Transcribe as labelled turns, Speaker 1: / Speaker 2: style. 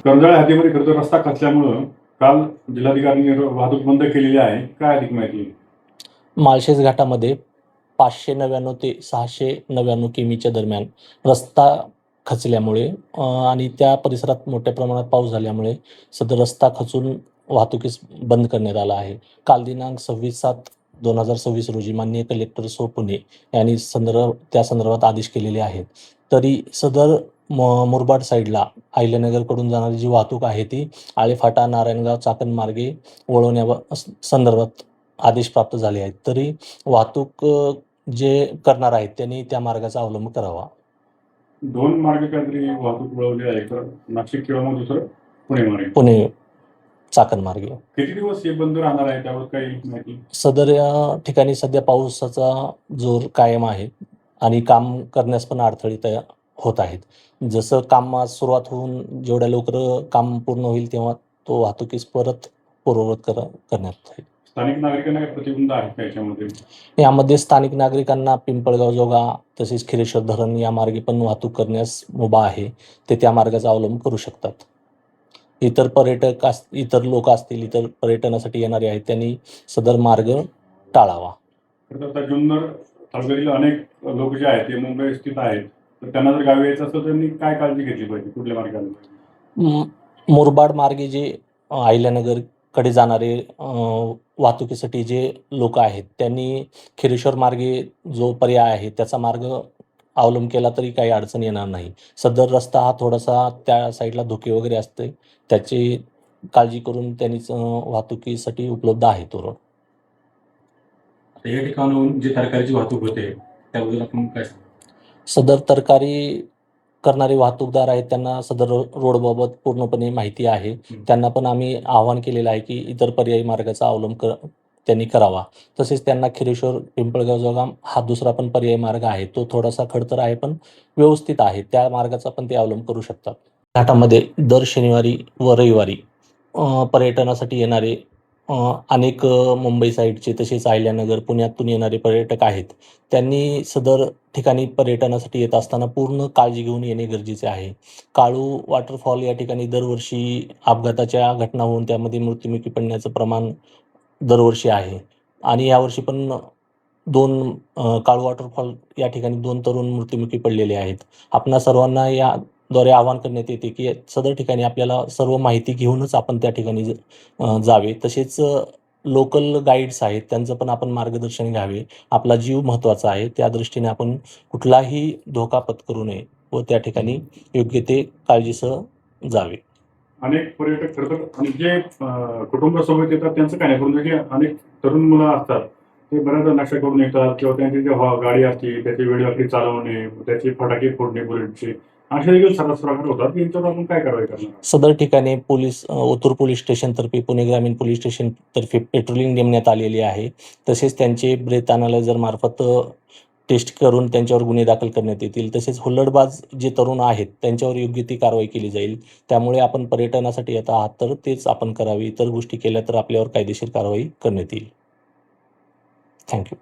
Speaker 1: कर्जाळ हद्दीमध्ये खरं तर रस्ता खचल्यामुळं काल जिल्हाधिकाऱ्यांनी वाहतूक बंद केलेली आहे. काय अधिक माहिती?
Speaker 2: माळशेज घाटामध्ये 599 ते 699 किमीच्या दरम्यान रस्ता खचल्यामुळे आणि त्या परिसरात मोठ्या प्रमाणात पाऊस झाल्यामुळे सदर रस्ता खचून वाहतुकीस बंद करण्यात आला आहे. काल दिनांक 26/7/2026 रोजी माननीय कलेक्टर पुणे यांनी त्या संदर्भात आदेश केलेले आहेत. तरी सदर मुरबाड साईडला अहिल्यानगरकडून जाणारी जी वाहतूक आहे ती आळेफाटा, नारायणगाव, चाकण मार्गे संदर्भात आदेश प्राप्त झाले आहेत. तरी वाहतूक जे करणार आहेत त्यांनी त्या मार्गाचा अवलंब करावा.
Speaker 1: 2 मार्ग काहीतरी वाहतूक वळवली आहे. तर नाशिक किंवा मग दुसरं पुणे मार्गे.
Speaker 2: पुणे चाकण मार्गे.
Speaker 1: किती दिवस हे बंद राहणार आहे त्यावर काही माहिती?
Speaker 2: सदर या ठिकाणी सध्या पावसाचा जोर कायम आहे आणि काम करण्यास पण अडथळे तयार होत आहेत. जसं कामास सुरुवात होऊन जेवढ्या लवकर काम पूर्ण होईल तेव्हा तो वाहतुकीस परत पूर्ववत करण्यात येईल.
Speaker 1: स्थानिक नागरिकांना काही प्रतिबंध आहेत का याच्यामध्ये?
Speaker 2: यामध्ये स्थानिक नागरिकांना पिंपळगाव जोगा तसेच खिरेश्वर धरण या मार्गे पण वाहतूक करण्यास मुभा आहे. ते त्या मार्गाचा अवलंब करू शकतात. इतर लोक असतील, इतर पर्यटनासाठी येणारे आहेत त्यांनी सदर मार्ग टाळावा.
Speaker 1: खरं तर आता जुन्नर तालुक्यातील अनेक लोक जे आहेत ते मुंबई स्थित आहेत. तर त्यांना जर गावी यायचं असेल तर त्यांनी काय काळजी घेतली पाहिजे? कुठल्या मार्गाने?
Speaker 2: मुरबाड मार्गे जे अहिल्यानगरकडे जाणारे वाहतुकीसाठी जे लोक आहेत त्यांनी खिरेश्वर मार्गे जो पर्याय आहे त्याचा मार्ग अवलंब केला तरी काही अडचण येणार नाही. सदर रस्ता हा थोडासा त्या साईडला धुके वगैरे असते, त्याची काळजी करून त्यांनीच वाहतुकीसाठी उपलब्ध आहे तो रोड.
Speaker 1: या ठिकाणाहून जी तरकारीची वाहतूक होते त्याबद्दल आपण काय सांगू?
Speaker 2: सदर तरकारी करणारे वाहतूकदार आहेत त्यांना सदर रोडबाबत पूर्णपणे माहिती आहे. त्यांना पण आम्ही आवाहन केलेलं आहे की इतर पर्यायी मार्गाचा अवलंब त्यांनी करावा. तसेच त्यांना खिरेश्वर पिंपळगाव जोगाम हा दुसरा पण पर्यायी मार्ग आहे. तो थोडासा खडतर आहे पण व्यवस्थित आहे. त्या मार्गाचा पण ते अवलंब करू शकतात. घाटामध्ये दर शनिवारी व रविवारी पर्यटनासाठी येणारे अनेक मुंबई साईडचे तसेच अहिल्यानगर, पुण्यातून येणारे पर्यटक आहेत. त्यांनी सदर ठिकाणी पर्यटनासाठी येत असताना पूर्ण काळजी घेऊन येणे गरजेचे आहे. काळू वॉटरफॉल या ठिकाणी दरवर्षी अपघाताच्या घटना होऊन त्यामध्ये मृत्युमुखी पडण्याचं प्रमाण दरवर्षी आहे आणि यावर्षी पण 2 काळू वॉटरफॉल या ठिकाणी 2 तरुण मृत्युमुखी पडलेले आहेत. आपणा सर्वांना याद्वारे आवाहन करण्यात येते की सदर ठिकाणी आपल्याला सर्व माहिती घेऊनच आपण त्या ठिकाणी जावे. तसेच लोकल गाईड्स आहेत त्यांचं पण आपण मार्गदर्शन घ्यावे. आपला जीव महत्त्वाचा आहे. त्या दृष्टीने आपण कुठलाही धोका पत्करू नये व त्या ठिकाणी योग्य ते काळजीसह जावे.
Speaker 1: अनेक पर्यटक खरं तर आणि जे कुटुंबासोबत येतात त्यांचं काय नाही, परंतु जे अनेक तरुण मुलं असतात ते बऱ्याचदा नशा करून येतात किंवा त्यांची जी गाडी असते त्याची वेळेआखरी चालवणे, त्याचे फटाके फोडणे बुलेटचे, असे देखील सर्रास प्रकार होतात. यांच्यावर आपण काय कारवाई करणार?
Speaker 2: सदर ठिकाणी ओतूर पोलीस स्टेशनतर्फे, पुणे ग्रामीण पोलीस स्टेशनतर्फे पेट्रोलिंग नेमण्यात आलेली आहे. तसेच त्यांचे ब्रेथ अनालायझर मार्फत टेस्ट करून त्यांच्यावर गुन्हे दाखल करण्यात येतील. तसेच हुल्लडबाज जे तरुण आहेत त्यांच्यावर योग्य ती कारवाई केली जाईल. त्यामुळे आपण पर्यटनासाठी येत आहात तर तेच आपण करावे. इतर गोष्टी केल्या तर आपल्यावर कायदेशीर कारवाई करण्यात येईल. थँक्यू.